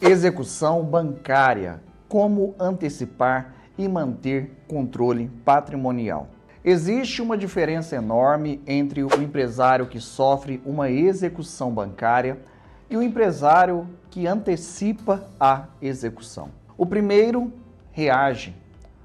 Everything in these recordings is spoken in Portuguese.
Execução bancária. Como antecipar e manter controle patrimonial. Existe uma diferença enorme entre o empresário que sofre uma execução bancária e o empresário que antecipa a execução. O primeiro reage,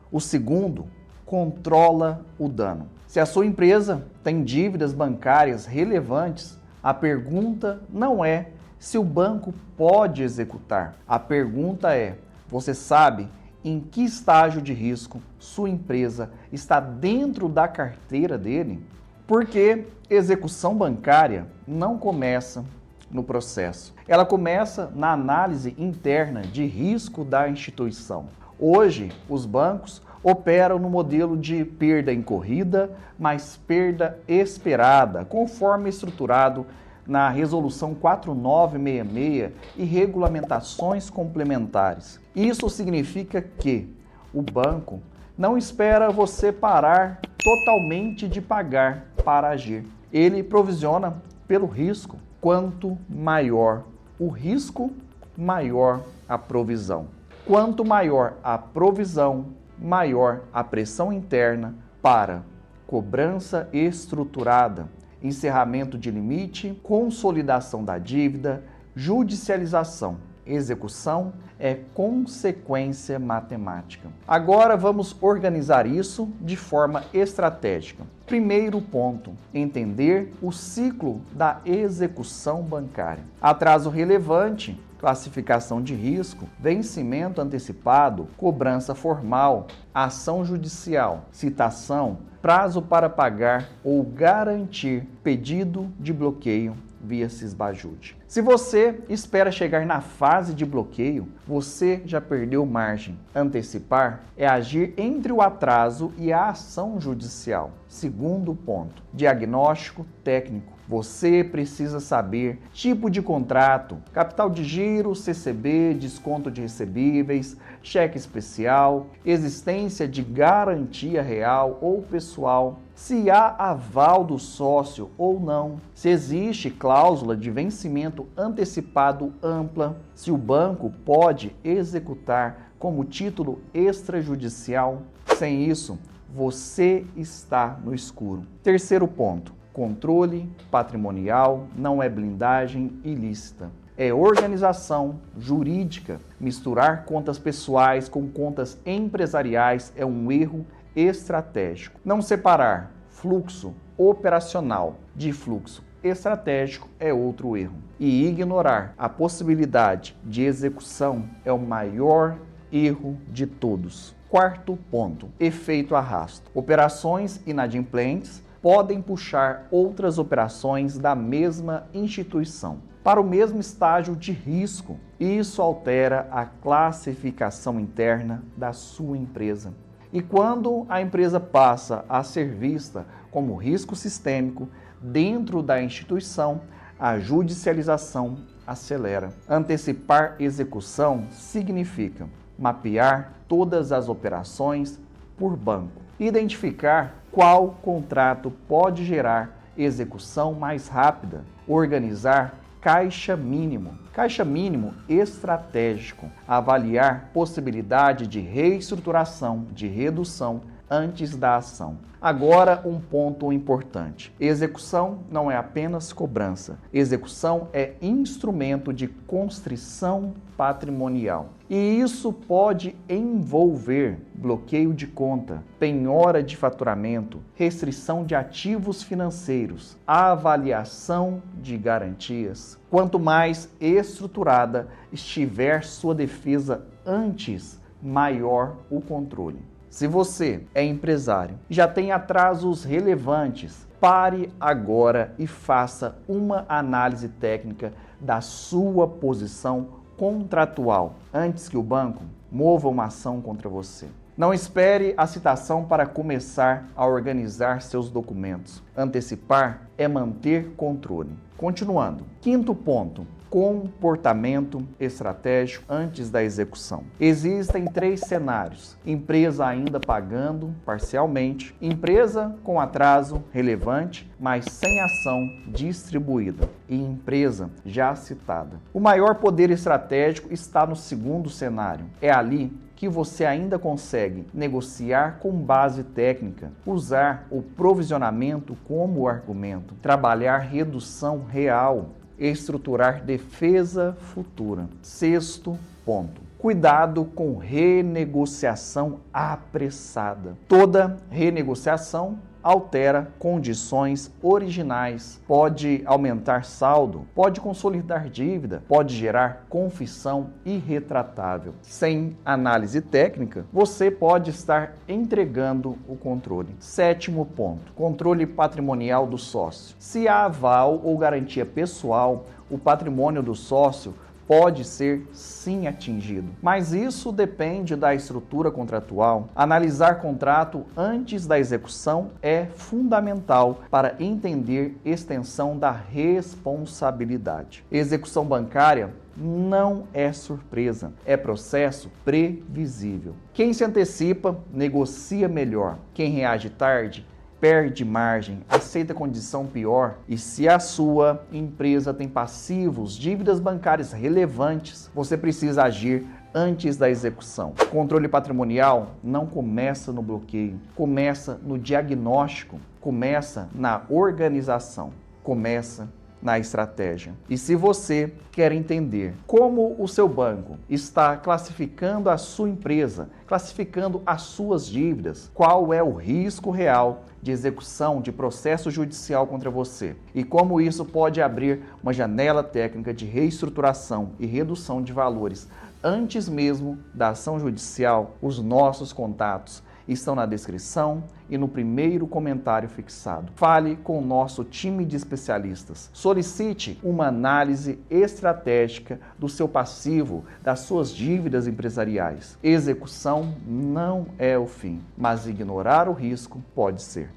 o segundo controla o dano. Se a sua empresa tem dívidas bancárias relevantes, a pergunta não é se o banco pode executar. A pergunta é: você sabe em que estágio de risco sua empresa está dentro da carteira dele? Porque execução bancária não começa no processo. Ela começa na análise interna de risco da instituição. Hoje, os bancos operam no modelo de perda incorrida, mas perda esperada, conforme estruturado na Resolução 4966 e regulamentações complementares. Isso significa que o banco não espera você parar totalmente de pagar para agir. Ele provisiona pelo risco. Quanto maior o risco, maior a provisão. Quanto maior a provisão, maior a pressão interna para cobrança estruturada, encerramento de limite, consolidação da dívida, judicialização. Execução é consequência matemática. Agora vamos organizar isso de forma estratégica. Primeiro ponto, entender o ciclo da execução bancária. Atraso relevante, classificação de risco, vencimento antecipado, cobrança formal, ação judicial, citação, prazo para pagar ou garantir, pedido de bloqueio via Sisbajude. Se você espera chegar na fase de bloqueio, você já perdeu margem. Antecipar é agir entre o atraso e a ação judicial. Segundo ponto, diagnóstico técnico. Você precisa saber tipo de contrato, capital de giro, CCB, desconto de recebíveis, cheque especial, existência de garantia real ou pessoal, se há aval do sócio ou não, se existe cláusula de vencimento antecipado ampla, se o banco pode executar como título extrajudicial. Sem isso, você está no escuro. Terceiro ponto. Controle patrimonial não é blindagem ilícita. É organização jurídica. Misturar contas pessoais com contas empresariais é um erro estratégico. Não separar fluxo operacional de fluxo estratégico é outro erro. E ignorar a possibilidade de execução é o maior erro de todos. Quarto ponto, efeito arrasto. Operações inadimplentes podem puxar outras operações da mesma instituição para o mesmo estágio de risco. Isso altera a classificação interna da sua empresa. E quando a empresa passa a ser vista como risco sistêmico dentro da instituição, a judicialização acelera. Antecipar execução significa mapear todas as operações por banco, identificar qual contrato pode gerar execução mais rápida, organizar caixa mínimo estratégico, avaliar possibilidade de reestruturação, de redução antes da ação. Agora, um ponto importante. Execução não é apenas cobrança. Execução é instrumento de constrição patrimonial. E isso pode envolver bloqueio de conta, penhora de faturamento, restrição de ativos financeiros, avaliação de garantias. Quanto mais estruturada estiver sua defesa antes, maior o controle. Se você é empresário e já tem atrasos relevantes, pare agora e faça uma análise técnica da sua posição contratual antes que o banco mova uma ação contra você. Não espere a citação para começar a organizar seus documentos. Antecipar é manter controle. Continuando. Quinto ponto. comportamento estratégico antes da execução. Existem 3 cenários: empresa ainda pagando parcialmente, empresa com atraso relevante, mas sem ação distribuída, e empresa já citada. O maior poder estratégico está no segundo cenário. É ali que você ainda consegue negociar com base técnica, usar o provisionamento como argumento, trabalhar redução real, estruturar defesa futura. Sexto ponto: cuidado com renegociação apressada. Toda renegociação altera condições originais, pode aumentar saldo, pode consolidar dívida, pode gerar confissão irretratável. Sem análise técnica, você pode estar entregando o controle. Sétimo ponto: controle patrimonial do sócio. Se há aval ou garantia pessoal, o patrimônio do sócio pode ser sim atingido, mas isso depende da estrutura contratual. Analisar contrato antes da execução é fundamental para entender extensão da responsabilidade. Execução bancária não é surpresa, é processo previsível. Quem se antecipa negocia melhor, quem reage tarde perde margem, aceita condição pior. E se a sua empresa tem passivos, dívidas bancárias relevantes, você precisa agir antes da execução. Controle patrimonial não começa no bloqueio, começa no diagnóstico, começa na organização, começa na estratégia. E se você quer entender como o seu banco está classificando a sua empresa, classificando as suas dívidas, qual é o risco real de execução de processo judicial contra você e como isso pode abrir uma janela técnica de reestruturação e redução de valores antes mesmo da ação judicial, os nossos contatos estão na descrição e no primeiro comentário fixado. Fale com o nosso time de especialistas. Solicite uma análise estratégica do seu passivo, das suas dívidas empresariais. Execução não é o fim, mas ignorar o risco pode ser.